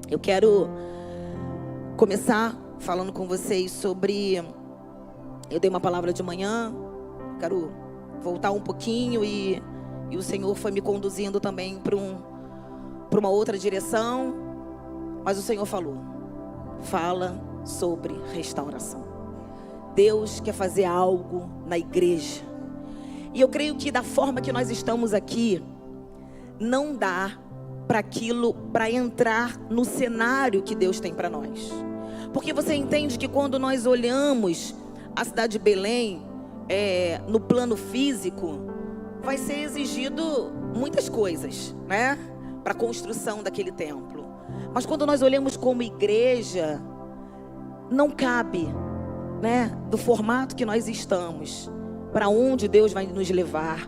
Eu quero começar falando com vocês sobre... Eu dei uma palavra de manhã, quero voltar um pouquinho e o Senhor foi me conduzindo também para uma outra direção. Mas o Senhor fala sobre restauração. Deus quer fazer algo na igreja. E eu creio que da forma que nós estamos aqui, não dá para entrar no cenário que Deus tem para nós. Porque você entende que quando nós olhamos a cidade de Belém, no plano físico, vai ser exigido muitas coisas, né? Para a construção daquele templo. Mas quando nós olhamos como igreja, não cabe, né? Do formato que nós estamos, para onde Deus vai nos levar,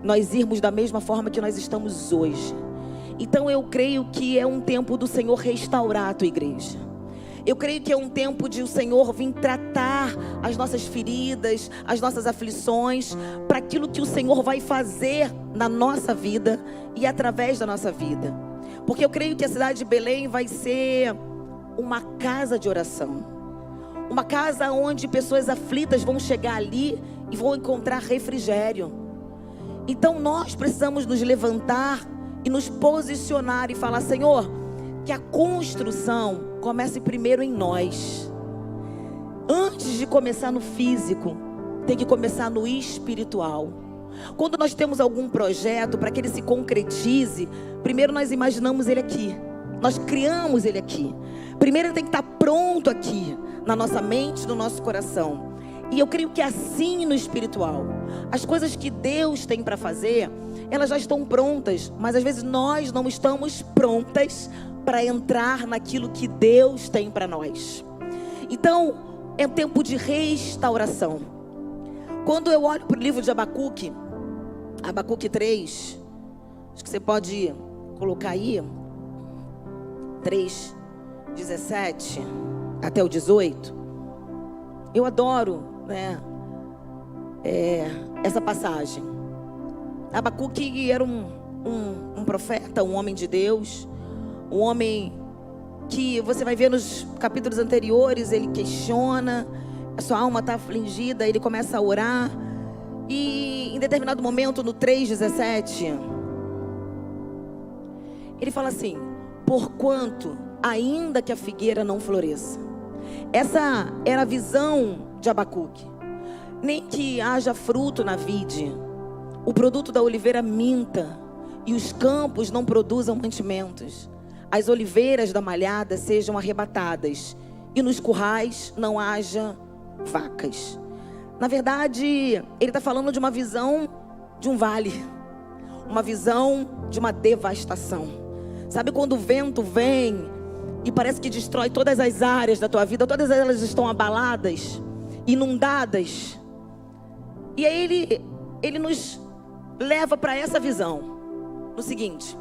nós irmos da mesma forma que nós estamos hoje. Então eu creio que é um tempo do Senhor restaurar a tua igreja. Eu creio que é um tempo de o Senhor vir tratar as nossas feridas, as nossas aflições, para aquilo que o Senhor vai fazer na nossa vida e através da nossa vida. Porque eu creio que a cidade de Belém vai ser uma casa de oração. Uma casa onde pessoas aflitas vão chegar ali e vão encontrar refrigério. Então nós precisamos nos levantar e nos posicionar e falar: Senhor, que a construção comece primeiro em nós. Antes de começar no físico, tem que começar no espiritual. Quando nós temos algum projeto, para que ele se concretize, primeiro nós imaginamos ele aqui. Nós criamos ele aqui. Primeiro ele tem que estar pronto aqui, na nossa mente, no nosso coração. E eu creio que assim no espiritual, as coisas que Deus tem para fazer, elas já estão prontas, mas às vezes nós não estamos prontas para entrar naquilo que Deus tem para nós. Então, é um tempo de restauração. Quando eu olho para o livro de Abacuque, Abacuque 3, acho que você pode colocar aí, 3, 17 até o 18. Eu adoro, né, essa passagem. Abacuque era um profeta, um homem de Deus, um homem que você vai ver nos capítulos anteriores, ele questiona, a sua alma está afligida, ele começa a orar, e em determinado momento, no 3:17, ele fala assim: porquanto, ainda que a figueira não floresça. Essa era a visão de Abacuque. Nem que haja fruto na vide, o produto da oliveira minta, e os campos não produzam mantimentos, as oliveiras da malhada sejam arrebatadas, e nos currais não haja vacas. Na verdade, ele está falando de uma visão de um vale, uma visão de uma devastação. Sabe quando o vento vem e parece que destrói todas as áreas da tua vida, todas elas estão abaladas, inundadas. E aí ele nos leva para essa visão, no seguinte.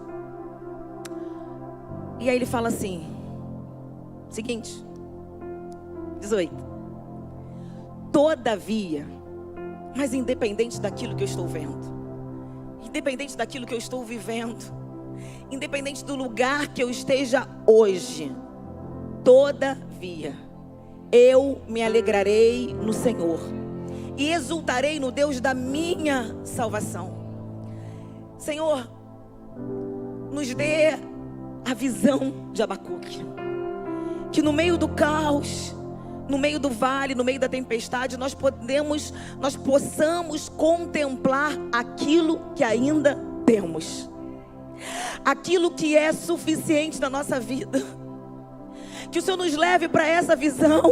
E aí ele fala assim, seguinte, 18. Todavia, mas independente daquilo que eu estou vendo, independente daquilo que eu estou vivendo, independente do lugar que eu esteja hoje, todavia, eu me alegrarei no Senhor e exultarei no Deus da minha salvação. Senhor, nos dê a visão de Abacuque, que no meio do caos, no meio do vale, no meio da tempestade, nós possamos contemplar aquilo que ainda temos, aquilo que é suficiente na nossa vida. Que o Senhor nos leve para essa visão,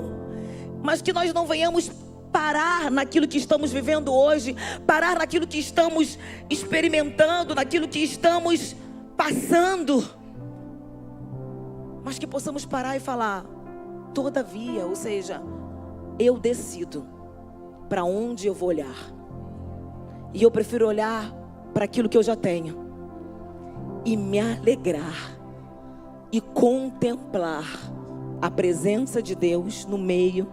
mas que nós não venhamos parar naquilo que estamos vivendo hoje, parar naquilo que estamos experimentando, naquilo que estamos passando, mas que possamos parar e falar: todavia, ou seja, eu decido para onde eu vou olhar, e eu prefiro olhar para aquilo que eu já tenho e me alegrar e contemplar a presença de Deus no meio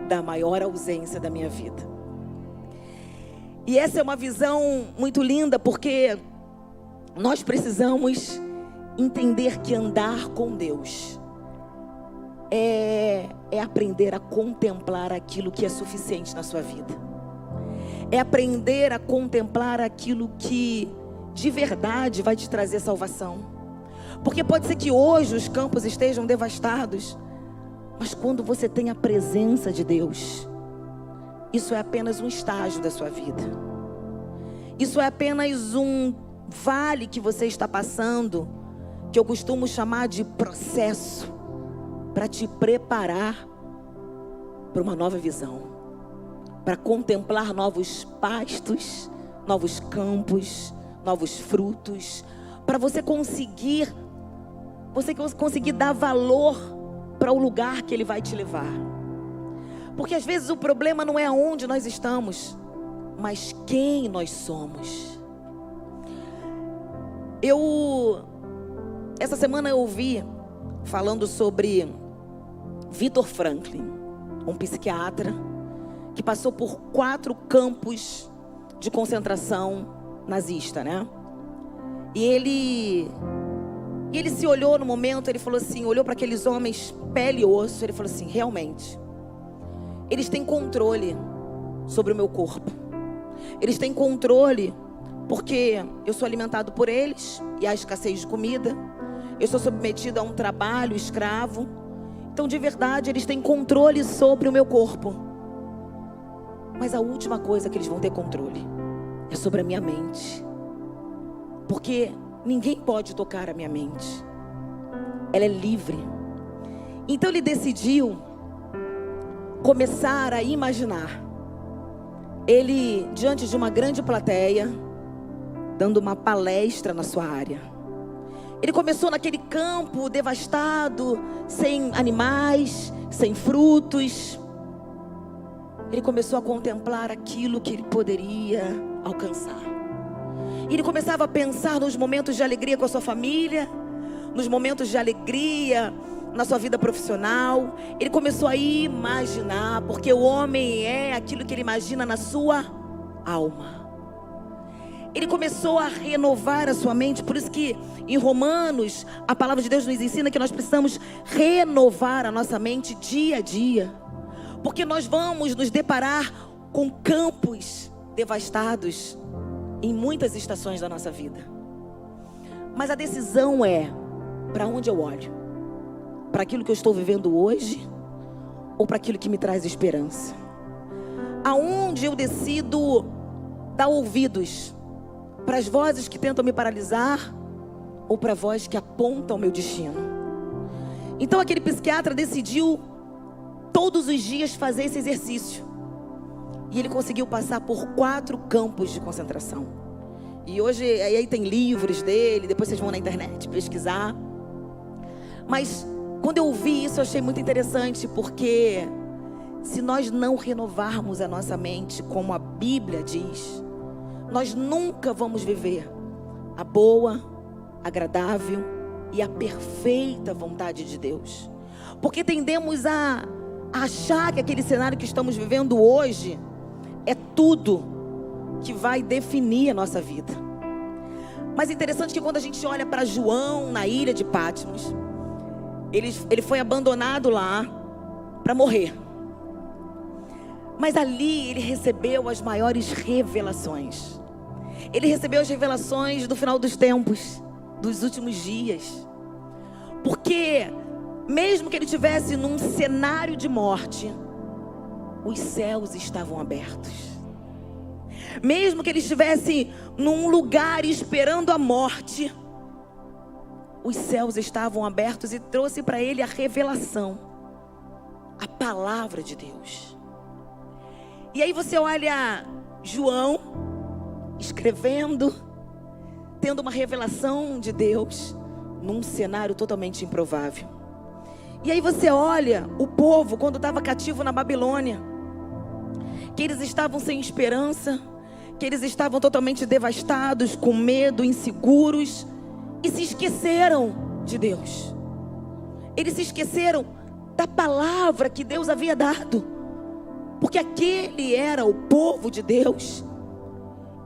da maior ausência da minha vida. E essa é uma visão muito linda, porque nós precisamos entender que andar com Deus é aprender a contemplar aquilo que é suficiente na sua vida. É aprender a contemplar aquilo que de verdade vai te trazer salvação. Porque pode ser que hoje os campos estejam devastados, mas quando você tem a presença de Deus, isso é apenas um estágio da sua vida. Isso é apenas um vale que você está passando, que eu costumo chamar de processo, para te preparar para uma nova visão, para contemplar novos pastos, novos campos, novos frutos, para você conseguir dar valor para o lugar que Ele vai te levar. Porque às vezes o problema não é aonde nós estamos, mas quem nós somos. Essa semana eu ouvi falando sobre Viktor Frankl, um psiquiatra que passou por 4 campos de concentração nazista, né? E ele se olhou no momento, ele falou assim, olhou para aqueles homens pele e osso, ele falou assim, realmente, eles têm controle sobre o meu corpo. Eles têm controle porque eu sou alimentado por eles e há escassez de comida. Eu sou submetido a um trabalho escravo. Então, de verdade, eles têm controle sobre o meu corpo. Mas a última coisa que eles vão ter controle é sobre a minha mente. Porque ninguém pode tocar a minha mente. Ela é livre. Então ele decidiu começar a imaginar. Ele, diante de uma grande plateia, dando uma palestra na sua área. Ele começou naquele campo devastado, sem animais, sem frutos. Ele começou a contemplar aquilo que ele poderia alcançar. Ele começava a pensar nos momentos de alegria com a sua família, nos momentos de alegria na sua vida profissional. Ele começou a imaginar, porque o homem é aquilo que ele imagina na sua alma. Ele começou a renovar a sua mente. Por isso que em Romanos a palavra de Deus nos ensina que nós precisamos renovar a nossa mente dia a dia, porque nós vamos nos deparar com campos devastados em muitas estações da nossa vida. Mas a decisão é: para onde eu olho? Para aquilo que eu estou vivendo hoje ou para aquilo que me traz esperança? Aonde eu decido dar ouvidos? Para as vozes que tentam me paralisar ou para a voz que aponta o meu destino? Então aquele psiquiatra decidiu todos os dias fazer esse exercício. E ele conseguiu passar por 4 campos de concentração. E hoje aí tem livros dele, depois vocês vão na internet pesquisar. Mas quando eu ouvi isso eu achei muito interessante, porque se nós não renovarmos a nossa mente como a Bíblia diz, nós nunca vamos viver a boa, agradável e a perfeita vontade de Deus. Porque tendemos a achar que aquele cenário que estamos vivendo hoje é tudo que vai definir a nossa vida. Mas é interessante que quando a gente olha para João na ilha de Patmos, ele foi abandonado lá para morrer. Mas ali ele recebeu as maiores revelações. Ele recebeu as revelações do final dos tempos, dos últimos dias. Porque mesmo que ele estivesse num cenário de morte, os céus estavam abertos. Mesmo que ele estivesse num lugar esperando a morte, os céus estavam abertos e trouxe para ele a revelação, a palavra de Deus. E aí você olha João escrevendo, tendo uma revelação de Deus num cenário totalmente improvável. E aí você olha o povo quando estava cativo na Babilônia, que eles estavam sem esperança, que eles estavam totalmente devastados, com medo, inseguros, e se esqueceram de Deus. Eles se esqueceram da palavra que Deus havia dado, porque aquele era o povo de Deus.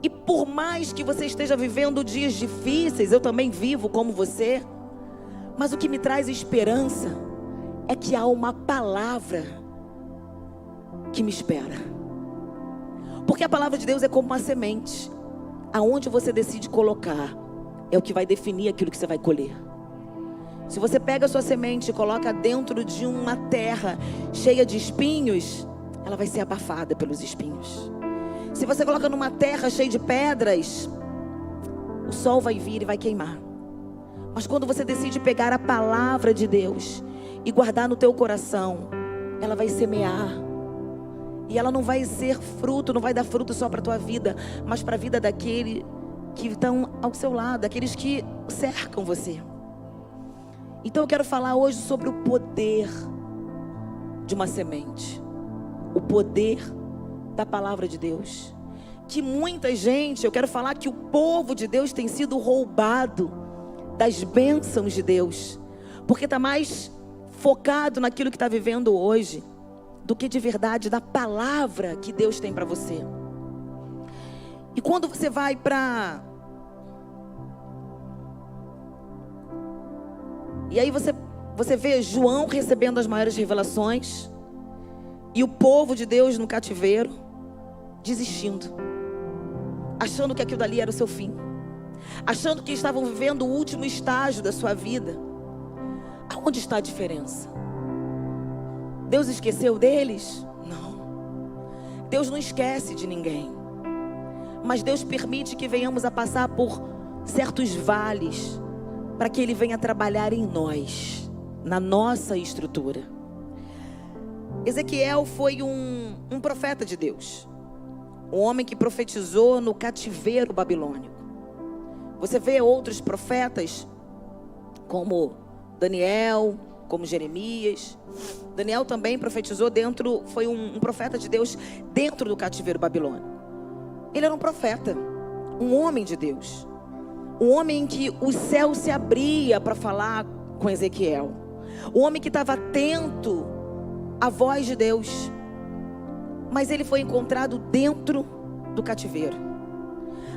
E por mais que você esteja vivendo dias difíceis, eu também vivo como você, mas o que me traz esperança é que há uma palavra que me espera. Porque a palavra de Deus é como uma semente. Aonde você decide colocar é o que vai definir aquilo que você vai colher. Se você pega a sua semente e coloca dentro de uma terra cheia de espinhos, ela vai ser abafada pelos espinhos. Se você coloca numa terra cheia de pedras, o sol vai vir e vai queimar. Mas quando você decide pegar a palavra de Deus e guardar no teu coração, ela vai semear. E ela não vai ser fruto, não vai dar fruto só para a tua vida, mas para a vida daqueles que estão ao seu lado, daqueles que cercam você. Então eu quero falar hoje sobre o poder de uma semente. O poder da palavra de Deus. Que muita gente, eu quero falar que o povo de Deus tem sido roubado das bênçãos de Deus. Porque está mais focado naquilo que está vivendo hoje do que de verdade da palavra que Deus tem para você. E quando você vai para... E aí você vê João recebendo as maiores revelações e o povo de Deus no cativeiro desistindo, achando que aquilo dali era o seu fim, achando que estavam vivendo o último estágio da sua vida. Aonde está a diferença? Deus esqueceu deles? Não. Deus não esquece de ninguém. Mas Deus permite que venhamos a passar por certos vales para que Ele venha trabalhar em nós, na nossa estrutura. Ezequiel foi um profeta de Deus, um homem que profetizou no cativeiro babilônico. Você vê outros profetas como Daniel, como Jeremias. Daniel também profetizou foi um profeta de Deus dentro do cativeiro babilônico. Ele era um profeta, um homem de Deus, um homem em que o céu se abria para falar com Ezequiel, um homem que estava atento à voz de Deus. Mas ele foi encontrado dentro do cativeiro.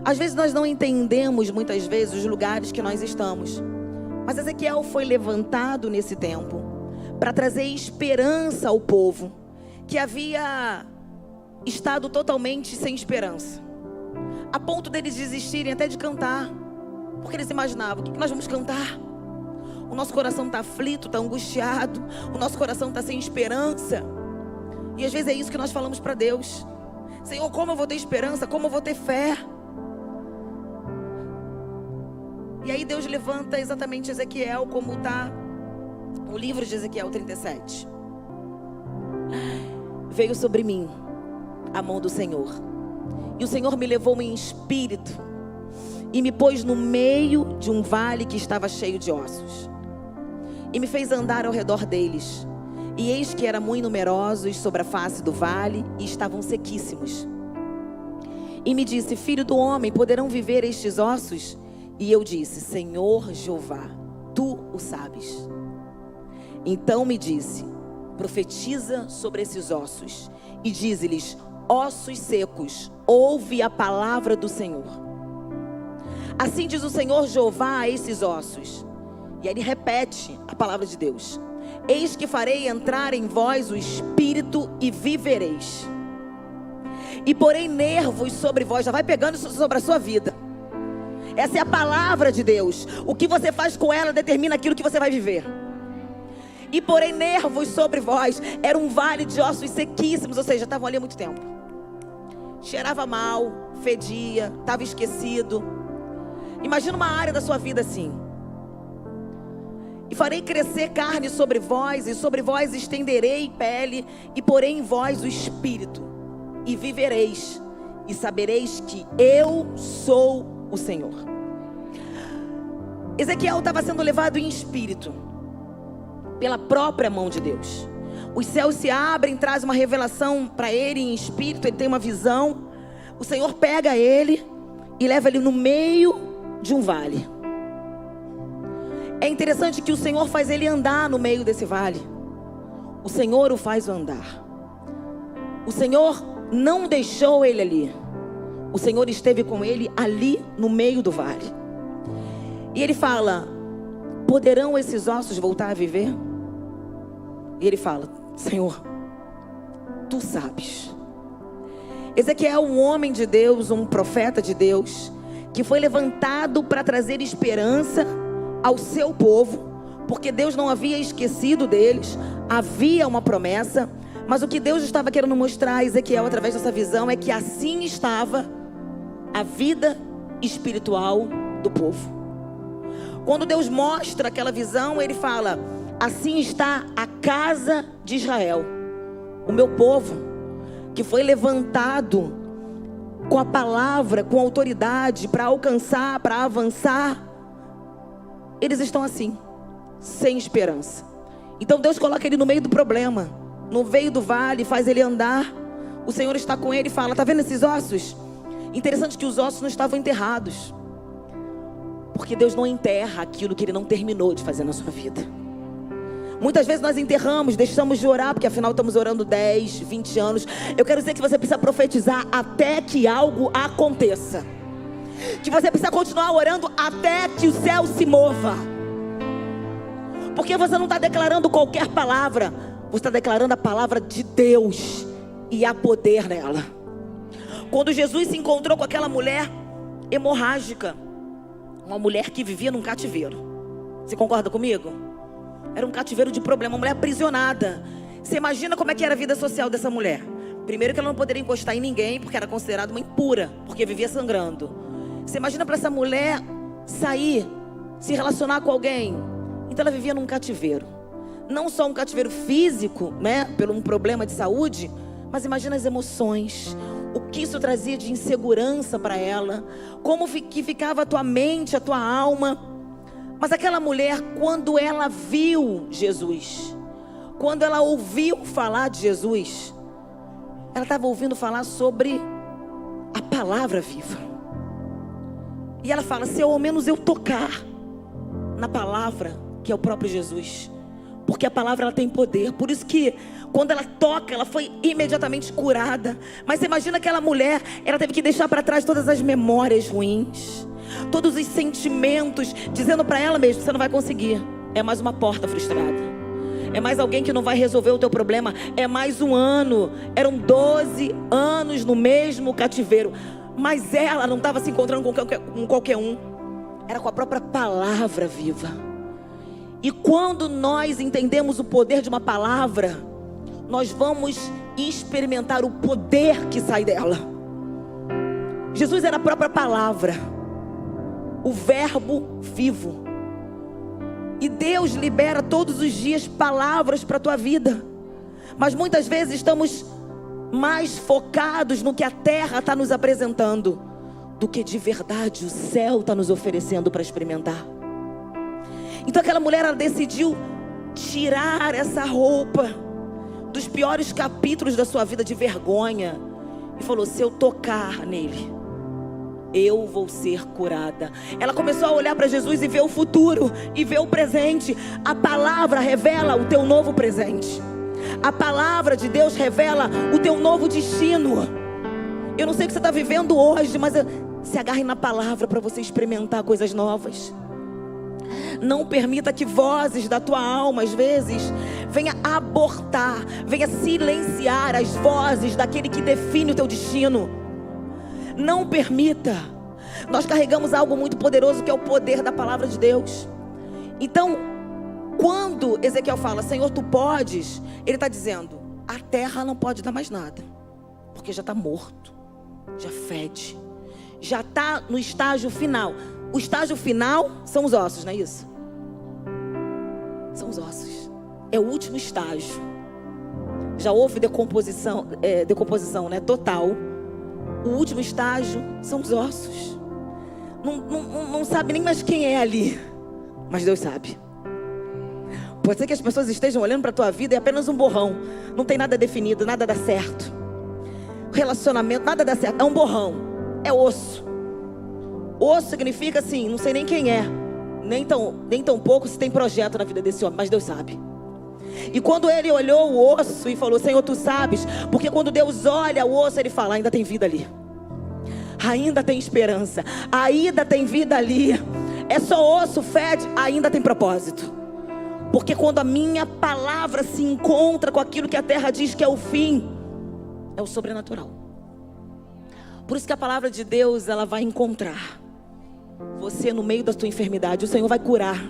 Às vezes nós não entendemos muitas vezes os lugares que nós estamos, mas Ezequiel foi levantado nesse tempo para trazer esperança ao povo que havia estado totalmente sem esperança, a ponto deles desistirem até de cantar, porque eles imaginavam: o que nós vamos cantar? O nosso coração está aflito, está angustiado, o nosso coração está sem esperança. E às vezes é isso que nós falamos para Deus: Senhor, como eu vou ter esperança? Como eu vou ter fé? E aí Deus levanta exatamente Ezequiel, como está o livro de Ezequiel 37. Veio sobre mim a mão do Senhor, e o Senhor me levou em espírito e me pôs no meio de um vale que estava cheio de ossos, e me fez andar ao redor deles. E eis que eram muito numerosos sobre a face do vale, e estavam sequíssimos. E me disse: filho do homem, poderão viver estes ossos? E eu disse: Senhor Jeová, tu o sabes. Então me disse: profetiza sobre esses ossos e dize-lhes: ossos secos, ouve a palavra do Senhor. Assim diz o Senhor Jeová a esses ossos. E aí ele repete a palavra de Deus: eis que farei entrar em vós o espírito e vivereis. E porei nervos sobre vós. Já vai pegando isso sobre a sua vida. Essa é a palavra de Deus. O que você faz com ela determina aquilo que você vai viver. E porém nervos sobre vós. Era um vale de ossos sequíssimos, ou seja, estavam ali há muito tempo. Cheirava mal, fedia, estava esquecido. Imagina uma área da sua vida assim: e farei crescer carne sobre vós, e sobre vós estenderei pele, e porei em vós o espírito, e vivereis, e sabereis que eu sou o Senhor. Ezequiel estava sendo levado em espírito pela própria mão de Deus. Os céus se abrem, traz uma revelação para ele em espírito. Ele tem uma visão. O Senhor pega ele e leva ele no meio de um vale. É interessante que o Senhor faz ele andar no meio desse vale. O Senhor o faz andar. O Senhor não deixou ele ali. O Senhor esteve com ele ali no meio do vale. E ele fala: poderão esses ossos voltar a viver? E ele fala: Senhor, tu sabes. Ezequiel é um homem de Deus, um profeta de Deus, que foi levantado para trazer esperança ao seu povo, porque Deus não havia esquecido deles, havia uma promessa. Mas o que Deus estava querendo mostrar a Ezequiel através dessa visão é que assim estava a vida espiritual do povo. Quando Deus mostra aquela visão, ele fala: assim está a casa de Israel, o meu povo, que foi levantado com a palavra, com autoridade, para alcançar, para avançar. Eles estão assim, sem esperança. Então Deus coloca ele no meio do problema, no meio do vale, faz ele andar. O Senhor está com ele e fala: está vendo esses ossos? Interessante que os ossos não estavam enterrados, porque Deus não enterra aquilo que Ele não terminou de fazer na sua vida. Muitas vezes nós enterramos, deixamos de orar, porque afinal estamos orando 10, 20 anos. Eu quero dizer que você precisa profetizar até que algo aconteça, que você precisa continuar orando até que o céu se mova, porque você não está declarando qualquer palavra, você está declarando a palavra de Deus, e há poder nela. Quando Jesus se encontrou com aquela mulher hemorrágica, uma mulher que vivia num cativeiro, você concorda comigo? Era um cativeiro de problema, uma mulher aprisionada. Você imagina como é que era a vida social dessa mulher? Primeiro que ela não poderia encostar em ninguém, porque era considerada uma impura, porque vivia sangrando. Você imagina para essa mulher sair, se relacionar com alguém. Então ela vivia num cativeiro. Não só um cativeiro físico, né, pelo um problema de saúde, mas imagina as emoções, o que isso trazia de insegurança para ela, como que ficava a tua mente, a tua alma. Mas aquela mulher, quando ela viu Jesus, quando ela ouviu falar de Jesus, ela estava ouvindo falar sobre a palavra viva. E ela fala: se ao menos eu tocar na palavra, que é o próprio Jesus, porque a palavra ela tem poder. Por isso que quando ela toca, ela foi imediatamente curada. Mas você imagina aquela mulher, ela teve que deixar para trás todas as memórias ruins, todos os sentimentos, dizendo para ela mesma: você não vai conseguir, é mais uma porta frustrada, é mais alguém que não vai resolver o teu problema, é mais um ano. Eram 12 anos no mesmo cativeiro. Mas ela não estava se encontrando com qualquer um, era com a própria palavra viva. E quando nós entendemos o poder de uma palavra, nós vamos experimentar o poder que sai dela. Jesus era a própria palavra, o verbo vivo. E Deus libera todos os dias palavras para a tua vida. Mas muitas vezes estamos mais focados no que a terra está nos apresentando, do que de verdade o céu está nos oferecendo para experimentar. Então aquela mulher, ela decidiu tirar essa roupa dos piores capítulos da sua vida de vergonha, e falou: se eu tocar nele, eu vou ser curada. Ela começou a olhar para Jesus e ver o futuro, e ver o presente. A palavra revela o teu novo presente. A palavra de Deus revela o teu novo destino. Eu não sei o que você está vivendo hoje, mas se agarre na palavra para você experimentar coisas novas. Não permita que vozes da tua alma, às vezes, venha abortar, venha silenciar as vozes daquele que define o teu destino. Não permita. Nós carregamos algo muito poderoso, que é o poder da palavra de Deus. Então, quando Ezequiel fala: Senhor, tu podes, ele está dizendo: a terra não pode dar mais nada, porque já está morto, já fede, já está no estágio final. O estágio final são os ossos, não é isso? São os ossos. É o último estágio. Já houve decomposição, né, total. O último estágio são os ossos. Não sabe nem mais quem é ali, mas Deus sabe. Pode ser que as pessoas estejam olhando para a tua vida e é apenas um borrão. Não tem nada definido, nada dá certo. Relacionamento, nada dá certo. É um borrão, é osso. Osso significa assim, não sei nem quem é, nem tão pouco se tem projeto na vida desse homem, mas Deus sabe. E quando ele olhou o osso e falou: Senhor, tu sabes, porque quando Deus olha o osso, ele fala: ainda tem vida ali, ainda tem esperança, ainda tem vida ali. É só osso, fede, ainda tem propósito. Porque quando a minha palavra se encontra com aquilo que a terra diz que é o fim, é o sobrenatural. Por isso que a palavra de Deus, ela vai encontrar você no meio da tua enfermidade. O Senhor vai curar.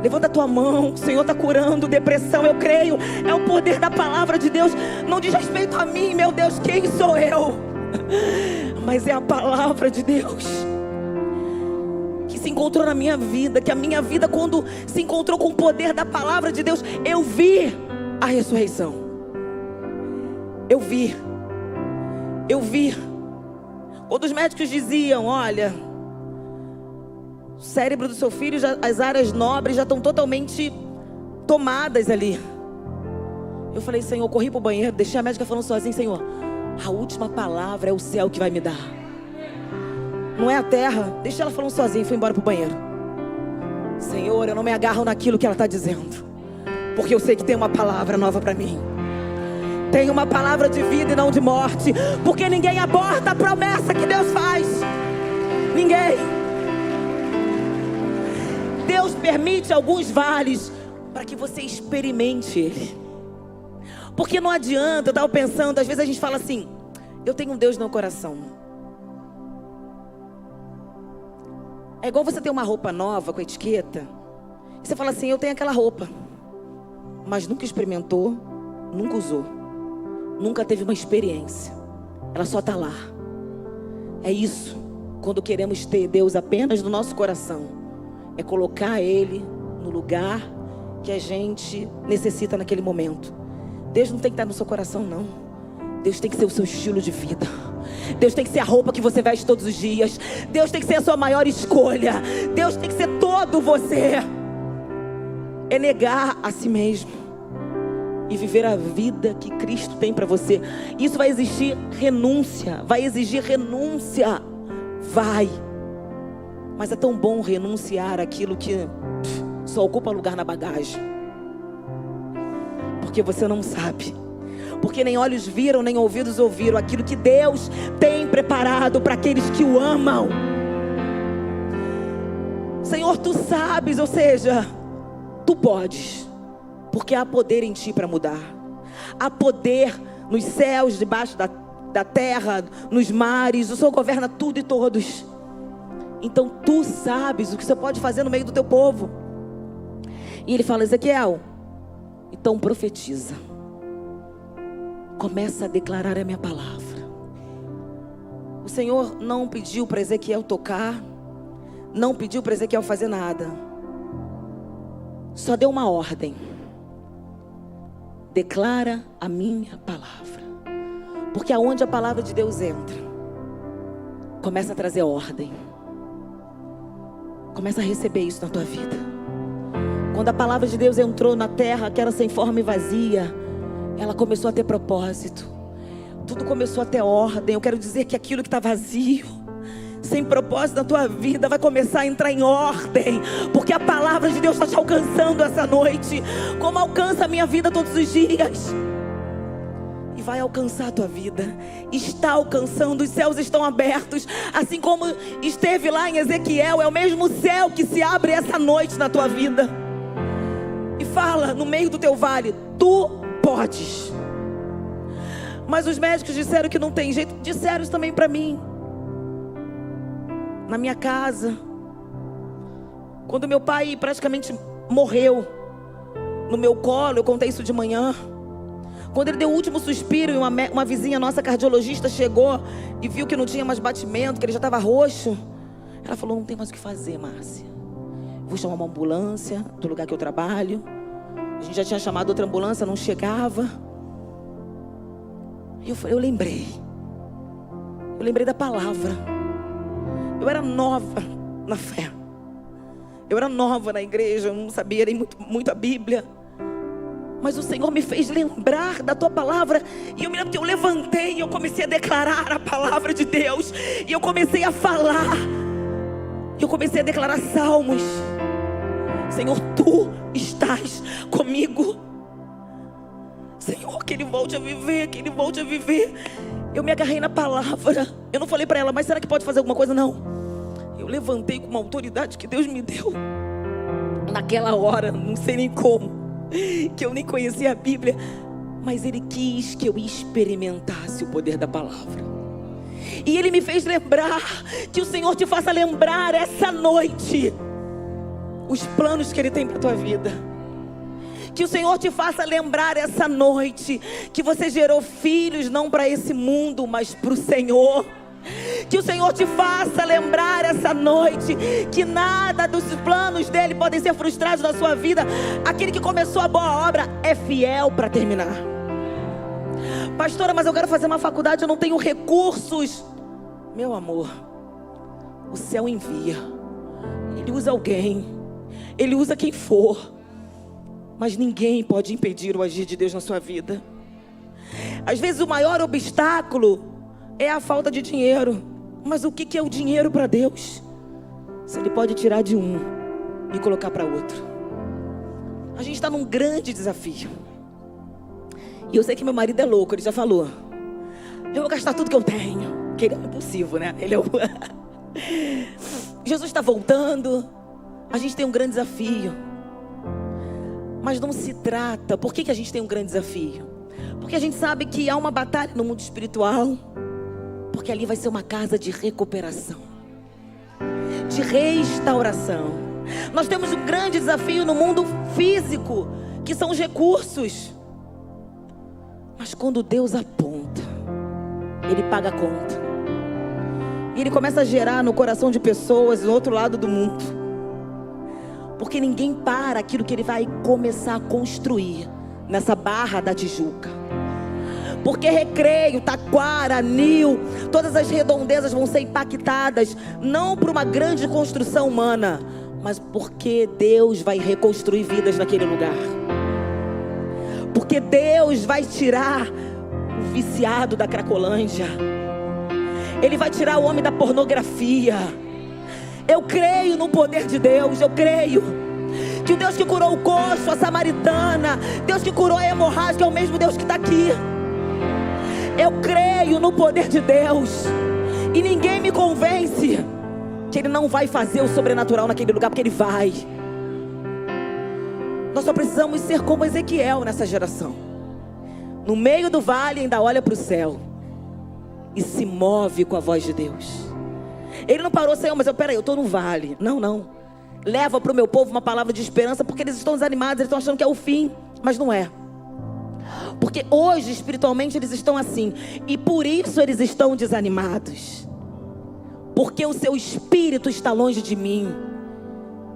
Levanta a tua mão, o Senhor está curando depressão, eu creio. É o poder da palavra de Deus. Não diz respeito a mim, meu Deus, quem sou eu? Mas é a palavra de Deus que se encontrou na minha vida. Que a minha vida, quando se encontrou com o poder da palavra de Deus, eu vi a ressurreição. Eu vi. Quando os médicos diziam, olha, o cérebro do seu filho, as áreas nobres já estão totalmente tomadas ali. Eu falei, Senhor, corri para o banheiro, deixei a médica falando sozinha, Senhor, a última palavra é o céu que vai me dar. Não é a terra. Deixa ela falando sozinha, fui embora para o banheiro. Senhor, eu não me agarro naquilo que ela está dizendo, porque eu sei que tem uma palavra nova para mim. Tem uma palavra de vida e não de morte. Porque ninguém aborta a promessa que Deus faz. Ninguém. Deus permite alguns vales para que você experimente Ele. Porque não adianta, eu estava pensando, às vezes a gente fala assim, eu tenho um Deus no meu coração. É igual você ter uma roupa nova com etiqueta. E você fala assim, eu tenho aquela roupa, mas nunca experimentou, nunca usou. Nunca teve uma experiência. Ela só está lá. É isso. Quando queremos ter Deus apenas no nosso coração, é colocar Ele no lugar que a gente necessita naquele momento. Deus não tem que estar no seu coração, não. Deus tem que ser o seu estilo de vida. Deus tem que ser a roupa que você veste todos os dias. Deus tem que ser a sua maior escolha. Deus tem que ser todo você. É negar a si mesmo e viver a vida que Cristo tem para você. Isso vai exigir renúncia. Vai exigir renúncia. Vai. Mas é tão bom renunciar àquilo que só ocupa lugar na bagagem. Porque você não sabe. Porque nem olhos viram, nem ouvidos ouviram aquilo que Deus tem preparado para aqueles que o amam. Senhor, tu sabes, ou seja, tu podes. Porque há poder em ti para mudar. Há poder nos céus, debaixo da terra, nos mares. O Senhor governa tudo e todos. Então tu sabes o que você pode fazer no meio do teu povo. E ele fala, Ezequiel, então profetiza. Começa a declarar a minha palavra. O Senhor não pediu para Ezequiel tocar. Não pediu para Ezequiel fazer nada. Só deu uma ordem. Declara a minha palavra. Porque aonde a palavra de Deus entra, começa a trazer ordem. Começa a receber isso na tua vida. Quando a palavra de Deus entrou na terra, que era sem forma e vazia, ela começou a ter propósito. Tudo começou a ter ordem. Eu quero dizer que aquilo que está vazio, sem propósito na tua vida, vai começar a entrar em ordem. Porque a palavra de Deus está te alcançando essa noite, como alcança a minha vida todos os dias. E vai alcançar a tua vida. Está alcançando, os céus estão abertos. Assim como esteve lá em Ezequiel, é o mesmo céu que se abre essa noite na tua vida. E fala no meio do teu vale, tu podes. Mas os médicos disseram que não tem jeito. Disseram isso também para mim. Na minha casa, quando meu pai praticamente morreu no meu colo, eu contei isso de manhã. Quando ele deu o último suspiro e uma vizinha nossa cardiologista chegou e viu que não tinha mais batimento, que ele já estava roxo, ela falou, não tem mais o que fazer, Márcia. Vou chamar uma ambulância do lugar que eu trabalho. A gente já tinha chamado outra ambulância, não chegava. E eu lembrei da palavra. Eu era nova na fé. Eu era nova na igreja, eu não sabia nem muito a Bíblia. Mas o Senhor me fez lembrar da tua palavra. E eu me lembro que eu levantei e eu comecei a declarar a palavra de Deus. E eu comecei a falar. E eu comecei a declarar salmos. Senhor, tu estás comigo. Senhor, que ele volte a viver, que ele volte a viver. Eu me agarrei na palavra. Eu não falei para ela, mas será que pode fazer alguma coisa? Não. Eu levantei com uma autoridade que Deus me deu. naquela hora, não sei nem como, que eu nem conhecia a Bíblia, mas Ele quis que eu experimentasse o poder da palavra. E Ele me fez lembrar, que o Senhor te faça lembrar essa noite os planos que Ele tem para a tua vida. Que o Senhor te faça lembrar essa noite que você gerou filhos não para esse mundo, mas para o Senhor. Que o Senhor te faça lembrar essa noite que nada dos planos dele podem ser frustrados na sua vida. Aquele que começou a boa obra é fiel para terminar. Pastora, mas eu quero fazer uma faculdade, eu não tenho recursos. Meu amor, o céu envia. Ele usa alguém, Ele usa quem for, mas ninguém pode impedir o agir de Deus na sua vida. Às vezes o maior obstáculo é a falta de dinheiro. Mas o que é o dinheiro para Deus? Se Ele pode tirar de um e colocar para outro. A gente está num grande desafio. E eu sei que meu marido é louco, ele já falou. Eu vou gastar tudo que eu tenho. Que ele é impulsivo, né? Ele é o... Jesus está voltando. A gente tem um grande desafio. Mas não se trata... Por que a gente tem um grande desafio? Porque a gente sabe que há uma batalha no mundo espiritual. Porque ali vai ser uma casa de recuperação, de restauração. Nós temos um grande desafio no mundo físico, que são os recursos. Mas quando Deus aponta, Ele paga a conta. E Ele começa a gerar no coração de pessoas do outro lado do mundo. Porque ninguém para aquilo que Ele vai começar a construir nessa Barra da Tijuca. Porque Recreio, Taquara, Anil, todas as redondezas vão ser impactadas, não por uma grande construção humana, mas porque Deus vai reconstruir vidas naquele lugar. Porque Deus vai tirar o viciado da Cracolândia. Ele vai tirar o homem da pornografia. Eu creio no poder de Deus, eu creio que o Deus que curou o coxo, a samaritana, Deus que curou a hemorrágica é o mesmo Deus que está aqui. Eu creio no poder de Deus. E ninguém me convence que Ele não vai fazer o sobrenatural naquele lugar, porque Ele vai. Nós só precisamos ser como Ezequiel nessa geração. No meio do vale ainda olha para o céu e se move com a voz de Deus. Ele não parou, Senhor, mas peraí, eu estou no vale. Não. Leva para o meu povo uma palavra de esperança, porque eles estão desanimados, eles estão achando que é o fim, mas não é. Porque hoje, espiritualmente, eles estão assim. E por isso eles estão desanimados. Porque o seu espírito está longe de mim.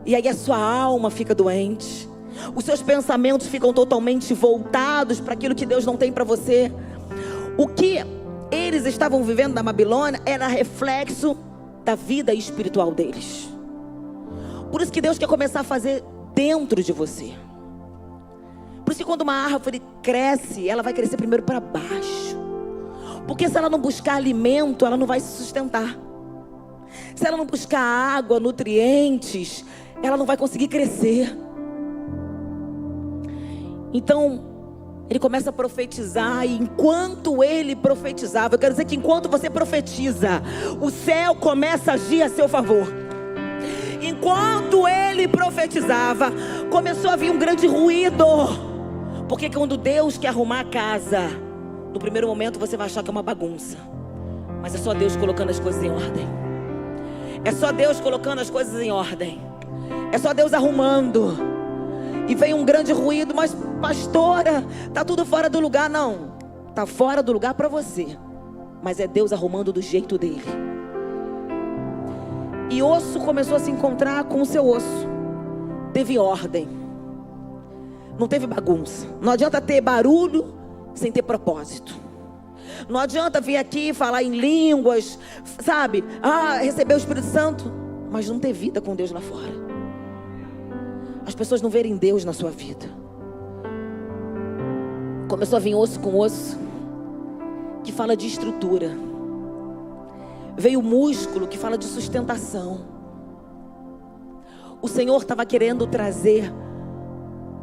E aí a sua alma fica doente. Os seus pensamentos ficam totalmente voltados para aquilo que Deus não tem para você. O que eles estavam vivendo na Babilônia era reflexo da vida espiritual deles. Por isso que Deus quer começar a fazer dentro de você. Por isso que quando uma árvore cresce, ela vai crescer primeiro para baixo. Porque se ela não buscar alimento, ela não vai se sustentar. Se ela não buscar água, nutrientes, ela não vai conseguir crescer. Então, ele começa a profetizar. E enquanto ele profetizava, eu quero dizer que enquanto você profetiza, o céu começa a agir a seu favor. Enquanto ele profetizava, começou a vir um grande ruído. Porque quando Deus quer arrumar a casa, no primeiro momento você vai achar que é uma bagunça. Mas é só Deus colocando as coisas em ordem. É só Deus colocando as coisas em ordem. É só Deus arrumando. E vem um grande ruído. Mas pastora, está tudo fora do lugar. Não, está fora do lugar para você. Mas é Deus arrumando do jeito dele. E osso começou a se encontrar com o seu osso. Teve ordem. Não teve bagunça. Não adianta ter barulho sem ter propósito. Não adianta vir aqui falar em línguas, sabe? Receber o Espírito Santo, mas não ter vida com Deus lá fora. As pessoas não verem Deus na sua vida. Começou a vir osso com osso, que fala de estrutura. Veio músculo, que fala de sustentação. O Senhor estava querendo trazer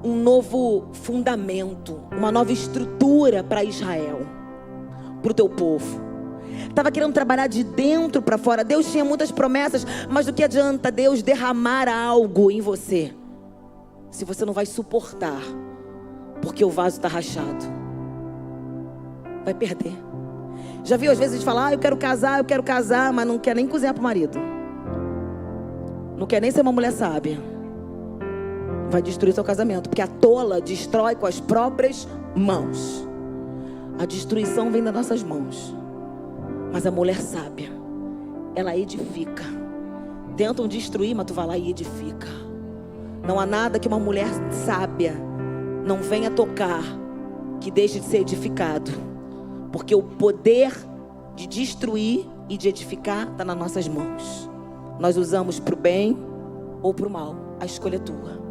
um novo fundamento, uma nova estrutura para Israel, para o teu povo. Estava querendo trabalhar de dentro para fora. Deus tinha muitas promessas, mas do que adianta Deus derramar algo em você se você não vai suportar, porque o vaso está rachado. Vai perder. Já viu às vezes a gente falar, eu quero casar, mas não quer nem cozinhar pro marido. Não quer nem ser uma mulher sábia. Vai destruir seu casamento, porque a tola destrói com as próprias mãos. A destruição vem das nossas mãos. Mas a mulher sábia, ela edifica. Tentam destruir, mas tu vai lá e edifica. Não há nada que uma mulher sábia não venha tocar que deixe de ser edificado. Porque o poder de destruir e de edificar está nas nossas mãos. Nós usamos para o bem ou para o mal. A escolha é tua.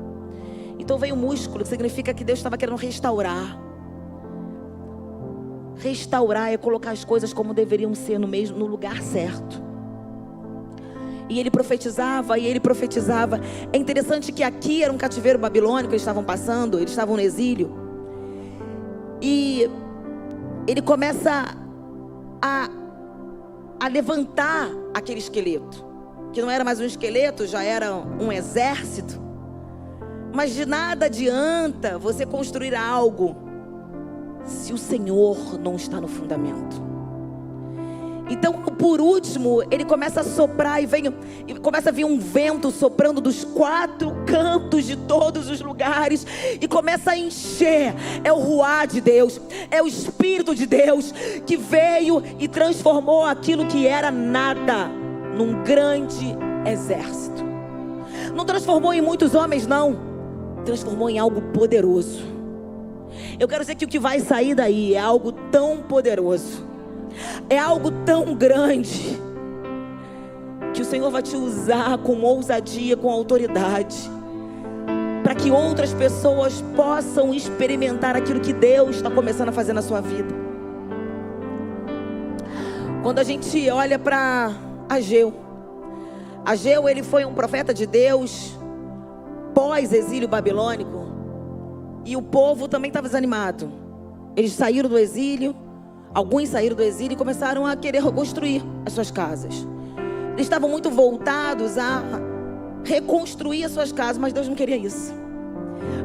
Então veio o músculo, que significa que Deus estava querendo restaurar. Restaurar é colocar as coisas como deveriam ser no lugar certo. E ele profetizava, É interessante que aqui era um cativeiro babilônico, eles estavam passando, eles estavam no exílio. E ele começa a levantar aquele esqueleto, que não era mais um esqueleto, já era um exército. Mas de nada adianta você construir algo se o Senhor não está no fundamento. Então, por último, ele começa a soprar e começa a vir um vento soprando dos 4 cantos de todos os lugares e começa a encher. É o ruá de Deus, é o Espírito de Deus que veio e transformou aquilo que era nada num grande exército. Não transformou em muitos homens, não. Transformou em algo poderoso. Eu quero dizer que o que vai sair daí é algo tão poderoso, é algo tão grande, que o Senhor vai te usar com ousadia, com autoridade, para que outras pessoas possam experimentar aquilo que Deus está começando a fazer na sua vida. Quando a gente olha para Ageu, ele foi um profeta de Deus pós-exílio babilônico, e o povo também estava desanimado. Eles saíram do exílio, alguns saíram do exílio e começaram a querer reconstruir as suas casas. Eles estavam muito voltados a reconstruir as suas casas, mas Deus não queria isso.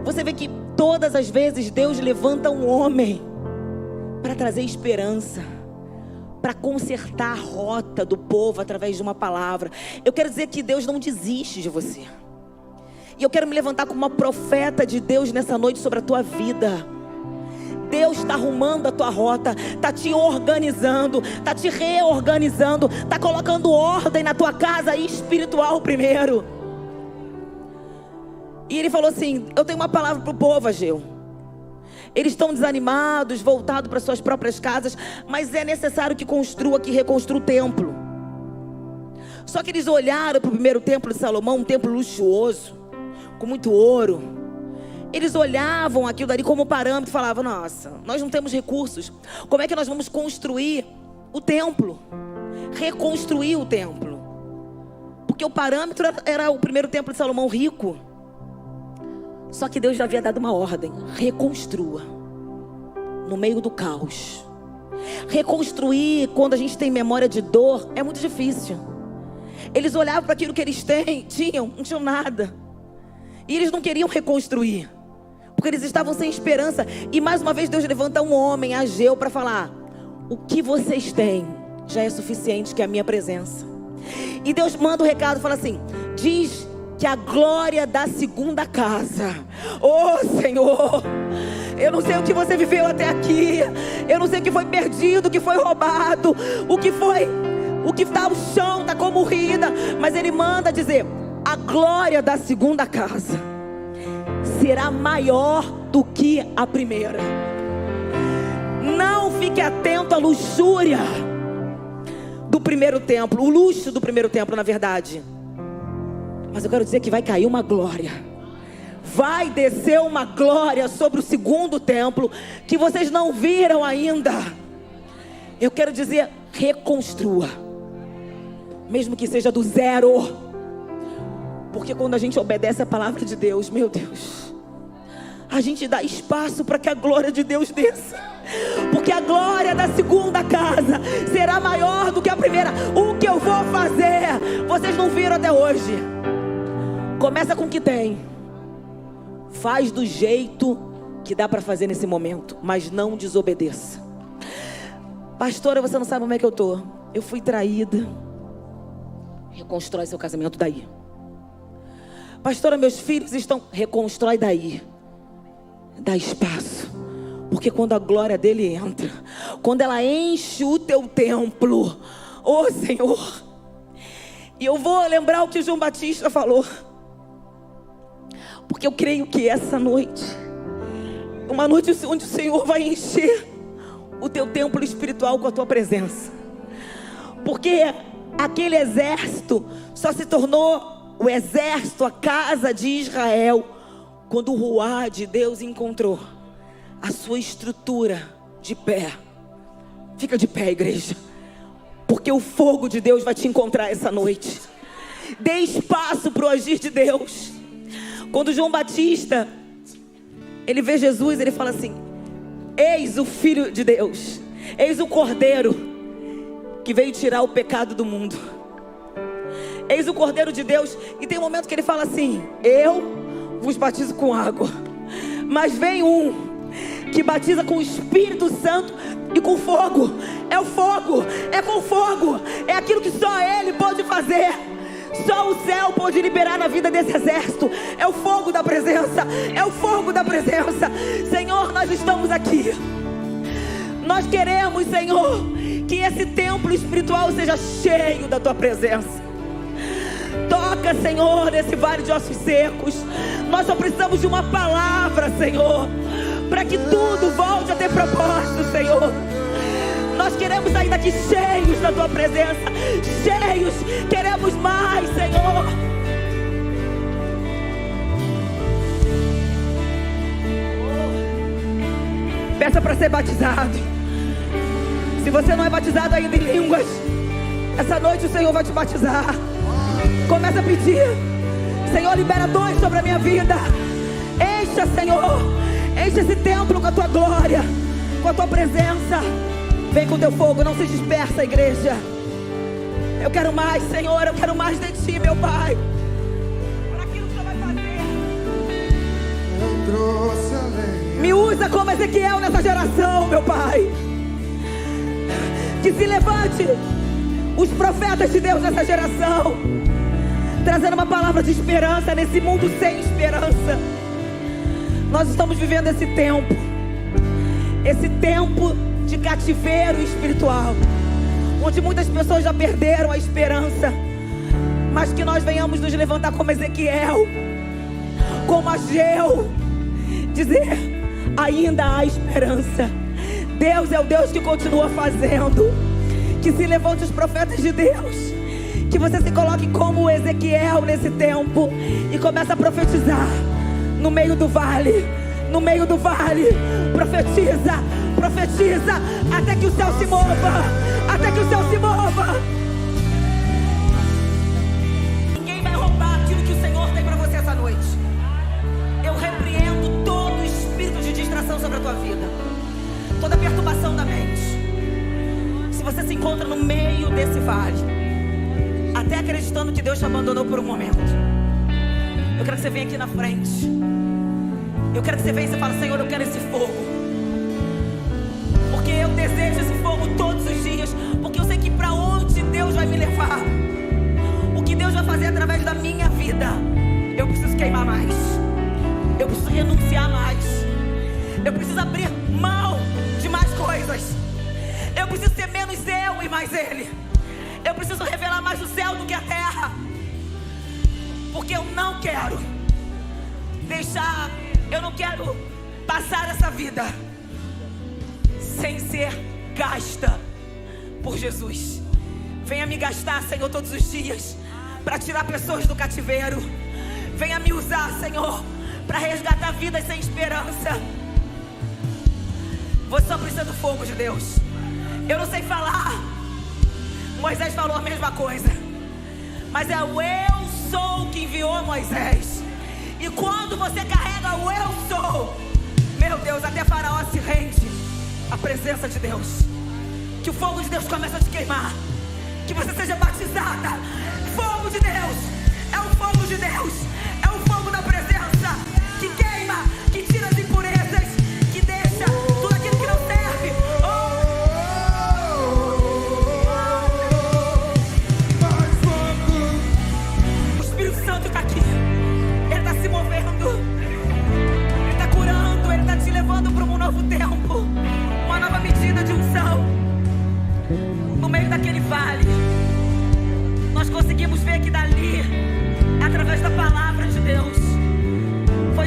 Você vê que todas as vezes Deus levanta um homem para trazer esperança, para consertar a rota do povo através de uma palavra. Eu quero dizer que Deus não desiste de você. E eu quero me levantar como uma profeta de Deus nessa noite sobre a tua vida. Deus está arrumando a tua rota, está te organizando, está te reorganizando, está colocando ordem na tua casa espiritual primeiro. E ele falou assim: eu tenho uma palavra para o povo, Ageu. Eles estão desanimados, voltados para suas próprias casas, mas é necessário que reconstrua o templo. Só que eles olharam para o primeiro templo de Salomão, um templo luxuoso, com muito ouro. Eles olhavam aquilo dali como parâmetro e falavam: nossa, nós não temos recursos. Como é que nós vamos construir o templo? Reconstruir o templo? Porque o parâmetro era o primeiro templo de Salomão rico. Só que Deus já havia dado uma ordem: reconstrua no meio do caos. Reconstruir quando a gente tem memória de dor é muito difícil. Eles olhavam para aquilo que eles não tinham nada. E eles não queriam reconstruir, porque eles estavam sem esperança. E mais uma vez Deus levanta um homem, Ageu, para falar: o que vocês têm já é suficiente, que é a minha presença. E Deus manda o recado, fala assim: diz que a glória da segunda casa. Oh Senhor, eu não sei o que você viveu até aqui, eu não sei o que foi perdido, o que foi roubado, o que está no chão, está como ruína, mas Ele manda dizer: a glória da segunda casa será maior do que a primeira. Não fique atento à luxúria do primeiro templo, o luxo do primeiro templo, na verdade. Mas eu quero dizer que vai cair uma glória, vai descer uma glória sobre o segundo templo, que vocês não viram ainda. Eu quero dizer: reconstrua, mesmo que seja do zero. Porque quando a gente obedece a palavra de Deus, meu Deus, a gente dá espaço para que a glória de Deus desça. Porque a glória da segunda casa será maior do que a primeira. O que eu vou fazer, vocês não viram até hoje. Começa com o que tem, Faz do jeito que dá para fazer nesse momento, mas não desobedeça. Pastora, você não sabe como é que eu tô. Eu fui traída. Reconstrói seu casamento daí. Pastora, meus filhos estão... Reconstrói daí. Dá espaço. Porque quando a glória dele entra, quando ela enche o teu templo, ô Senhor, e eu vou lembrar o que João Batista falou, porque eu creio que essa noite, uma noite onde o Senhor vai encher o teu templo espiritual com a tua presença. Porque aquele exército só se tornou o exército, a casa de Israel, quando o Ruá de Deus encontrou a sua estrutura de pé. Fica de pé, igreja, porque o fogo de Deus vai te encontrar essa noite. Dê espaço para o agir de Deus. Quando João Batista, ele vê Jesus, ele fala assim: eis o Filho de Deus, eis o Cordeiro que veio tirar o pecado do mundo. Eis o Cordeiro de Deus. E tem um momento que ele fala assim: eu vos batizo com água, mas vem um que batiza com o Espírito Santo e com fogo. É o fogo, é com fogo. É aquilo que só Ele pode fazer. Só o céu pode liberar na vida desse exército. É o fogo da presença. É o fogo da presença. Senhor, nós estamos aqui. Nós queremos, Senhor, que esse templo espiritual seja cheio da Tua presença. Toca, Senhor, nesse vale de ossos secos. Nós só precisamos de uma palavra, Senhor, para que tudo volte a ter propósito, Senhor. Nós queremos sair daqui cheios da Tua presença. Cheios, queremos mais, Senhor. Peça para ser batizado. Se você não é batizado ainda em línguas, essa noite o Senhor vai te batizar. Começa a pedir: Senhor, libera dons sobre a minha vida. Encha, Senhor, enche esse templo com a Tua glória, com a Tua presença. Vem com Teu fogo, não se dispersa, igreja. Eu quero mais, Senhor, eu quero mais de Ti, meu Pai. Para aquilo que o Senhor vai fazer. Eu trouxe a lenha. Me usa como Ezequiel nessa geração, meu Pai. Que se levante os profetas de Deus nessa geração, trazendo uma palavra de esperança nesse mundo sem esperança. Nós estamos vivendo esse tempo de cativeiro espiritual, onde muitas pessoas já perderam a esperança, mas que nós venhamos nos levantar como Ezequiel, como Ageu, dizer: ainda há esperança. Deus é o Deus que continua fazendo. Que se levante os profetas de Deus, que você se coloque como Ezequiel nesse tempo e comece a profetizar no meio do vale. No meio do vale, profetiza, profetiza, até que o céu se mova, até que o céu se mova. Ninguém vai roubar aquilo que o Senhor tem para você essa noite. Eu repreendo todo espírito de distração sobre a tua vida, toda perturbação da mente. Se você se encontra no meio desse vale, até acreditando que Deus te abandonou por um momento, eu quero que você venha aqui na frente. Eu quero que você venha e você fale: Senhor, eu quero esse fogo, porque eu desejo esse fogo todos os dias, porque eu sei que para onde Deus vai me levar, o que Deus vai fazer através da minha vida, eu preciso queimar mais, eu preciso renunciar mais, eu preciso abrir mão de mais coisas, eu preciso ser menos eu e mais Ele, eu preciso revelar mais o céu do que a terra, porque eu não quero deixar... Eu não quero passar essa vida sem ser gasta por Jesus. Venha me gastar, Senhor, todos os dias, para tirar pessoas do cativeiro. Venha me usar, Senhor, para resgatar vidas sem esperança. Você só precisa do fogo de Deus. Eu não sei falar. Moisés falou a mesma coisa, mas é o eu sou que enviou Moisés. E quando você carrega o eu sou, meu Deus, até Faraó se rende à presença de Deus. Que o fogo de Deus comece a te queimar, que você seja batizada. Fogo de Deus, é o fogo de Deus, é o fogo da presença que queima,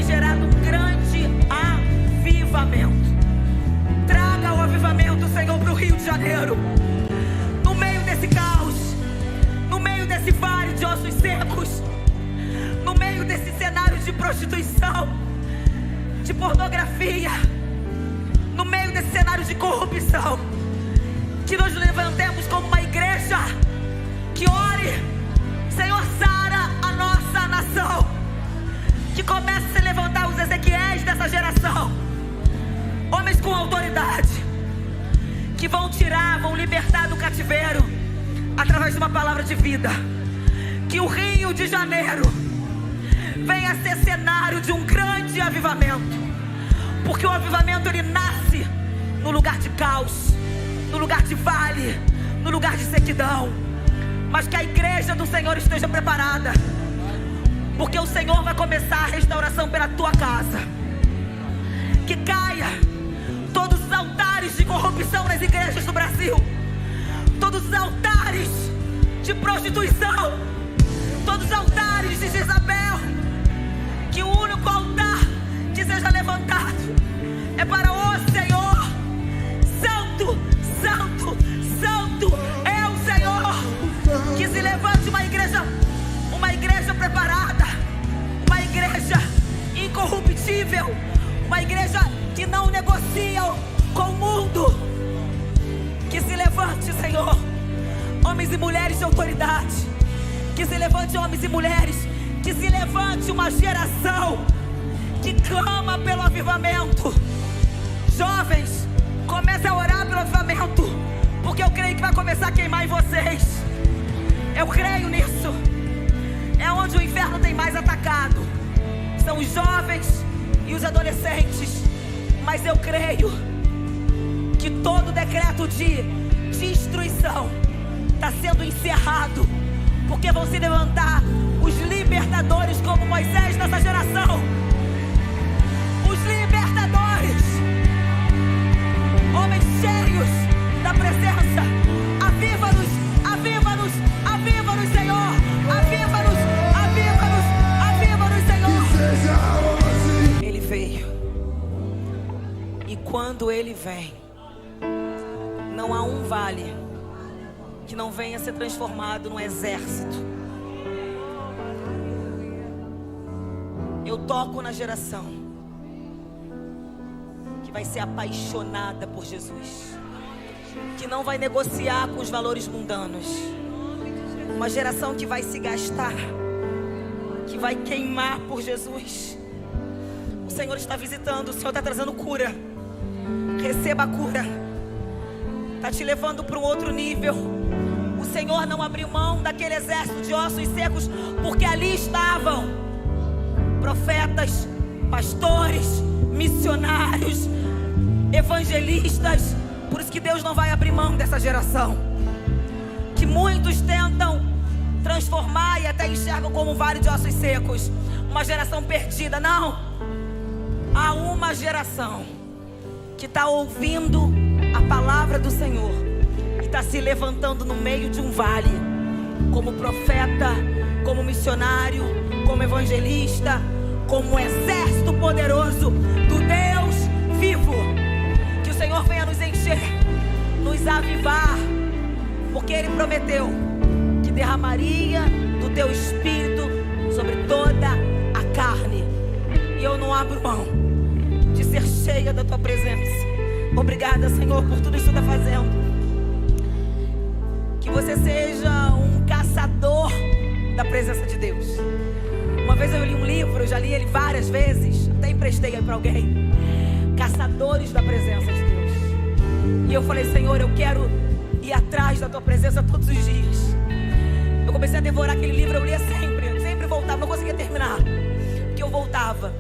gerado um grande avivamento. Traga o avivamento, Senhor, para o Rio de Janeiro. No meio desse caos, no meio desse vale de ossos secos, no meio desse cenário de prostituição, de pornografia, no meio desse cenário de corrupção, que nós nos levantemos como uma igreja que ore, Senhor, sara a nossa nação, que comece a se levantar os Ezequiéis dessa geração, homens com autoridade, que vão tirar, vão libertar do cativeiro através de uma palavra de vida. Que o Rio de Janeiro venha ser cenário de um grande avivamento, porque o avivamento ele nasce no lugar de caos, no lugar de vale, no lugar de sequidão. Mas que a igreja do Senhor esteja preparada, porque o Senhor vai começar a restauração pela tua casa. Que caia todos os altares de corrupção nas igrejas do Brasil, todos os altares de prostituição, todos os altares de Jezabel. Que o único altar que seja levantado é para o Senhor. Santo, santo, santo é o Senhor. Que se levante uma igreja preparada, uma igreja incorruptível, uma igreja que não negocia com o mundo. Que se levante, Senhor, homens e mulheres de autoridade. Que se levante homens e mulheres, que se levante uma geração que clama pelo avivamento. Jovens, comece a orar pelo avivamento, porque eu creio que vai começar a queimar em vocês. Eu creio nisso. É onde o inferno tem mais atacado, são os jovens e os adolescentes. Mas eu creio que todo decreto de destruição está sendo encerrado, porque vão se levantar os libertadores como Moisés nessa geração. Os libertadores, homens cheios da presença. Aviva-nos, aviva-nos, aviva-nos, Senhor. Aviva-nos, aviva-nos, aviva-nos, Senhor. Ele veio, e quando Ele vem, não há um vale que não venha ser transformado num exército. Eu toco na geração que vai ser apaixonada por Jesus, que não vai negociar com os valores mundanos. Uma geração que vai se gastar, que vai queimar por Jesus. O Senhor está visitando, o Senhor está trazendo cura. Receba a cura. Está te levando para um outro nível. O Senhor não abriu mão daquele exército de ossos secos, porque ali estavam profetas, pastores, missionários, evangelistas. Por isso que Deus não vai abrir mão dessa geração, que muitos tentam transformar e até enxergam como um vale de ossos secos, uma geração perdida. Não, há uma geração que está ouvindo a palavra do Senhor e está se levantando no meio de um vale, como profeta, como missionário, como evangelista, como um exército poderoso do Deus vivo. Que o Senhor venha nos encher, nos avivar, porque Ele prometeu que derramaria do Teu Espírito sobre toda a carne. E eu não abro mão de ser cheia da Tua presença. Obrigada, Senhor, por tudo isso que Tu está fazendo. Que você seja um caçador da presença de Deus. Uma vez eu li um livro, eu já li ele várias vezes, até emprestei aí para alguém. Caçadores da presença de Deus. E eu falei, Senhor, eu quero ir atrás da Tua presença todos os dias. Eu comecei a devorar aquele livro, eu lia sempre voltava, não conseguia terminar, porque eu voltava.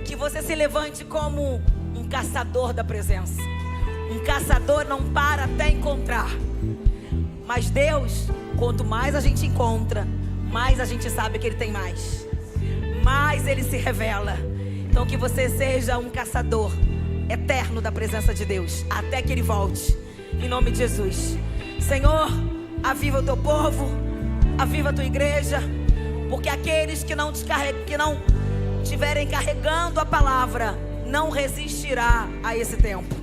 Que você se levante como um caçador da presença. Um caçador não para até encontrar. Mas Deus, quanto mais a gente encontra, mais a gente sabe que Ele tem mais. Mais Ele se revela. Então que você seja um caçador eterno da presença de Deus, até que Ele volte. Em nome de Jesus. Senhor, aviva o Teu povo, aviva a Tua igreja, porque aqueles que não te carregam, que não estiverem carregando a palavra, não resistirá a esse tempo.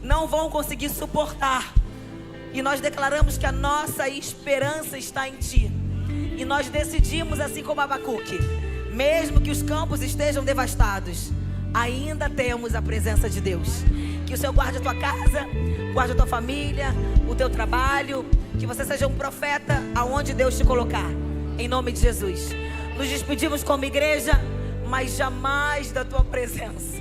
Não vão conseguir suportar. E nós declaramos que a nossa esperança está em Ti. E nós decidimos, assim como Abacuque, mesmo que os campos estejam devastados, ainda temos a presença de Deus. Que o Senhor guarde a tua casa, guarde a tua família, o teu trabalho. Que você seja um profeta aonde Deus te colocar. Em nome de Jesus. Nos despedimos como igreja, mas jamais da tua presença.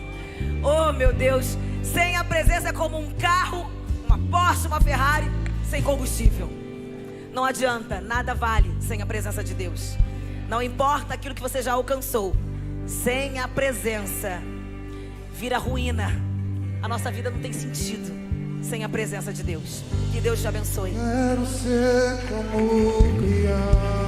Oh, meu Deus, sem a presença é como um carro, uma Porsche, uma Ferrari, sem combustível. Não adianta, nada vale sem a presença de Deus. Não importa aquilo que você já alcançou, sem a presença vira ruína. A nossa vida não tem sentido sem a presença de Deus. Que Deus te abençoe. Quero ser como criança.